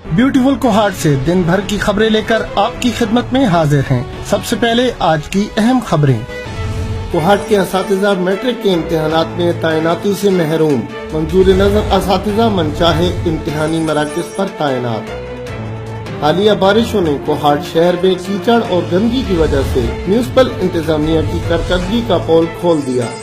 Beautiful Kohat से दिन भर की खबरें लेकर आपकी खिदमत में हाजिर हैं। सबसे पहले आज की अहम खबरें। कोहाट के असातिज़ा मैट्रिक के इम्तिहानात में तैनाती से महरूम, मंजूर नजर असातिज़ा मनचाहे इम्तिहानी मराकज़ पर तैनात। हालिया बारिशों ने कोहाट शहर में कीचड़ और गंदगी की वजह से म्यूनिसिपल इंतजामिया की कारकर्दगी का पोल खोल दिया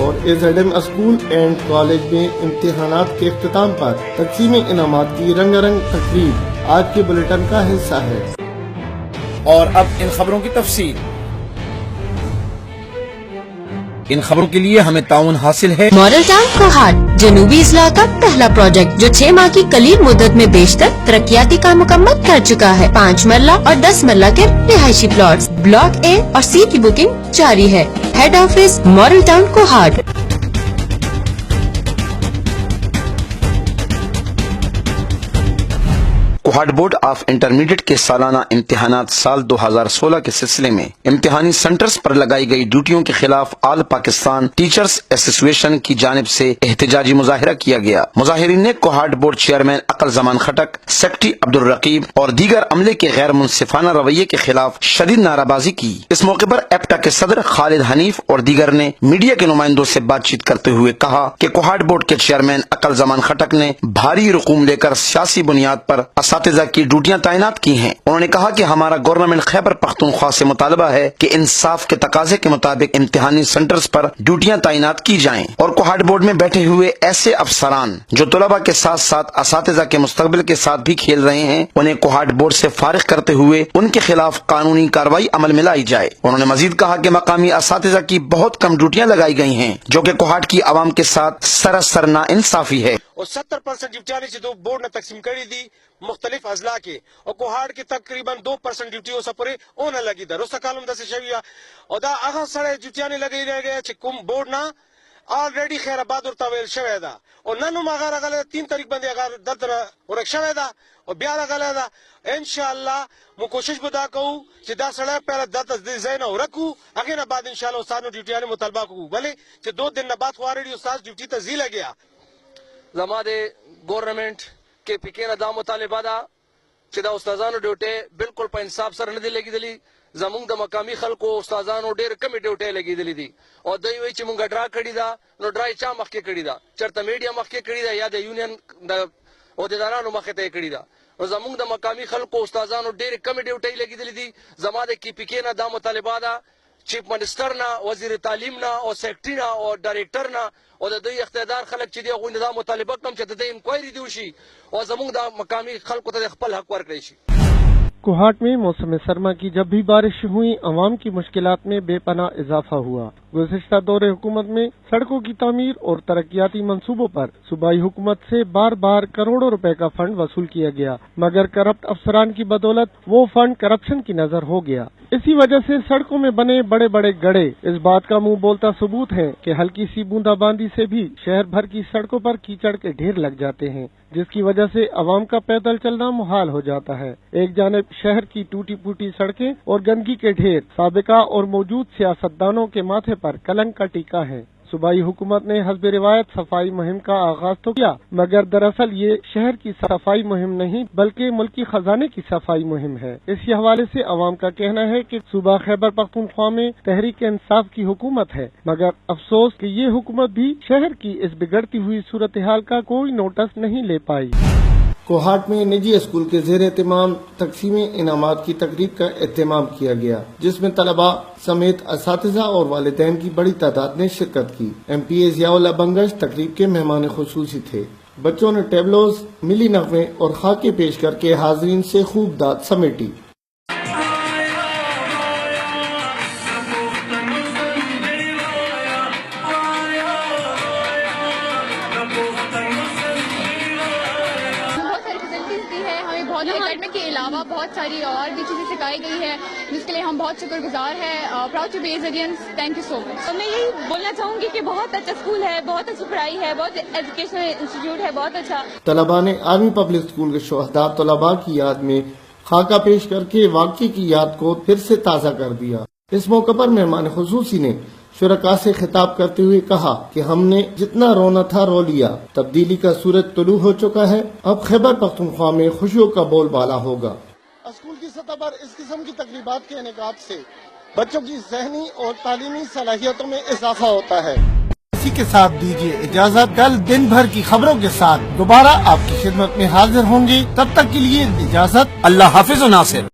और AZM स्कूल एंड कॉलेज में इम्तिहानात के इख्तिताम पर तक़सीम इनामात की रंगारंग तकरीब आज के बुलेटिन का हिस्सा है। और अब इन खबरों की तफसील। इन खबरों के लिए हमें ताउन हासिल है मॉडल टाउन कोहाट, जनूबी इजला का पहला प्रोजेक्ट जो 6 माह की कलील मुद्दत में बेशतर तरक्याती काम मुकम्मल कर चुका है। 5 मरला और 10 मरला के रिहायशी प्लॉट्स, ब्लॉक A और C की बुकिंग जारी है। Head office model town Kohat. Kohat board of intermediate के सालाना इम्तिहानात साल 2016 के सिलसिले में इम्तिहानी सेंटर्स पर लगाई गई ड्यूटियों के खिलाफ ऑल पाकिस्तान टीचर्स एसोसिएशन की जानिब से एहतजाजी मुजाहिरा किया गया। मुजाहिरीन ने कोहाट बोर्ड चेयरमैन अकल जमान खटक, सेक्रेटरी अब्दुल रकीब और दीगर अमले के गैर मुनसिफाना रवैये के खिलाफ शदीद नाराबाजी की। इस मौके पर एप्टा के सदर खालिद हनीफ और दीगर ने मीडिया के नुमाइंदों से बातचीत करते हुए कहा कि कोहाट बोर्ड के चेयरमैन अकल जमान खटक ने भारी रकूम लेकर सियासी बुनियाद पर असातिज़ा की ड्यूटियां तैनात की हैं। उन्होंने कहा कि हमारा गवर्नमेंट खैबर पख्तूनख्वा से मुतालबा है कि इंसाफ के तकाजे के मुताबिक इम्तिहानी सेंटर्स पर ड्यूटियां तैनात की जाएं और कोहाट बोर्ड में बैठे हुए ऐसे अफसरान जो तलबा के साथ साथ असातिज़ा के मुस्तकबिल के साथ भी खेल रहे हैं, उन्हें कोहाट बोर्ड से फारिग करते हुए उनके खिलाफ कानूनी कार्रवाई अमल में लाई जाए। उन्होंने मजीद कहा कि मकामी असातिज़ा की बहुत कम ड्यूटियां लगाई गई हैं जो कि कोहाट की आवाम के साथ सरासर नाइंसाफी है। और 70% ड्यूटियां बोर्ड ने तकसीम करी दी मुख्तलिफ अजला के और कोहाट के तकरीबन 2% ड्यूटी सपरे ओना लगी दर कालम दस शविया और दा आगा सड़े ड्यूटियां लगी रह गए कुम बोर्ड ना ऑलरेडी खैराबाद और तवेल शवेदा और ननु मगर अगले 3 तारीख बंदे अगर दर्द और शवेदा और ब्याह अगले दा इंशाअल्लाह मु कोशिश बुदा कहूं कि दा सड़े पहले दत जैन और रखू आगे ना बाद इंशाअल्लाह उस्ताद ड्यूटियां मुतलबा को भले कि 2 दिन ना बाद ऑलरेडी उस्ताद ड्यूटी तजील गया जमादे गवर्नमेंट के पिके ना दा मुतालिबा दा चिदा उस्तादानो ड्यूटी बिल्कुल पे इंसाफ सर न दिलेगी दिली जमुंग द मकामी खलको उस्तादानो डेर कमी ड्यूटी लगी दिली दी और दई वही ची मुंगा ड्रा कड़ी दा नो ड्राई चा मखके कड़ी दा चरता मीडिया मखके कड़ी दा या द यूनियन द ओदेदारानो मखके ते कड़ी दा और जमुंग द मकामी खलको उस्तादानो डेर कमी ड्यूटी लगी दिली दी जमादे की पिके ना दा मुतालिबा दा चीफ मिनिस्टर ना, वजीर तालीम ना और सेक्रेटरी ना और डायरेक्टर ना और दई इख्तियार खलक ची दे गुन दा मुतालिबा कम च दे इंक्वायरी दिवशी और जमुंग दा मकामी खलक को खपल हक वर करेशी। कोहाट में मौसम सरमा की जब भी बारिश हुई, अवाम की मुश्किलात में बेपनाह इजाफा हुआ। गुज़िश्ता दौरे हुकूमत में सड़कों की तामीर और तरक्याती मंसूबों पर सूबाई हुकूमत से बार बार करोड़ों रुपए का फंड वसूल किया गया, मगर करप्ट अफसरान की बदौलत वो फंड करप्शन की नजर हो गया। इसी वजह से सड़कों में बने बड़े बड़े गड्ढे इस बात का मुंह बोलता सबूत है कि हल्की सी बूंदाबांदी से भी शहर भर की सड़कों पर कीचड़ के ढेर लग जाते हैं, जिसकी वजह से अवाम का पैदल चलना मुहाल हो जाता है। एक जानिब शहर की टूटी फूटी सड़कें और गंदगी के ढेर साबिका और मौजूद सियासतदानों के माथे पर कलंक का टीका है। सूबाई हुकूमत ने हस्ब रिवायत सफाई मुहिम का आगाज तो किया, मगर दरअसल ये शहर की सफाई मुहिम नहीं बल्कि मुल्की खजाने की सफाई मुहिम है। इसी हवाले से अवाम का कहना है कि सूबा खैबर पख्तूनख्वा में तहरीक इंसाफ की हुकूमत है, मगर अफसोस कि ये हुकूमत भी शहर की इस बिगड़ती हुई सूरत हाल का कोई नोटिस नहीं ले पाई। कोहाट में निजी स्कूल के ज़ेर एहतमाम तक़सीम इनामात की तकरीब का एहतमाम किया गया, जिसमें तलबा समेत असातिज़ा और वालिदैन की बड़ी तादाद ने शिरकत की। MPA ज़ियाउल्लाह बंगश तकरीब के मेहमान खुसूसी थे। बच्चों ने टेबलोज, मिली नग़मे और खाके पेश करके हाज़रीन से खूब दाद समेटी। एकेडमिक के अलावा बहुत सारी और भी चीजें सिखाई गई है, जिसके लिए हम बहुत शुक्रगुजार हैं। Proud to be AZM, thank you so much. मैं यही बोलना चाहूंगी कि बहुत अच्छा स्कूल है, बहुत अच्छी पढ़ाई है, बहुत एजुकेशनल इंस्टीट्यूट है, बहुत अच्छा। तलबा ने आर्मी पब्लिक स्कूल के शुहदा तलबा की याद में खाका पेश करके वाक़ई की याद को फिर से ताज़ा कर दिया। इस मौके पर मेहमान खुसूसी ने शुरका से खिताब करते हुए कहा कि हमने जितना रोना था रो लिया, तब्दीली का सूरज तुलू हो चुका है, अब खैबर पख्तूनख्वा में खुशियों का बोलबाला होगा। स्कूल की सतह पर इस किस्म की तकरीबात के इनेकाद से बच्चों की ज़हनी और तालीमी सलाहियतों में इजाफा होता है। इसी के साथ दीजिए इजाजत, कल दिन भर की खबरों के साथ दोबारा आपकी खिदमत में हाजिर होंगे, तब तक के लिए इजाजत, अल्लाह हाफिज नासिर।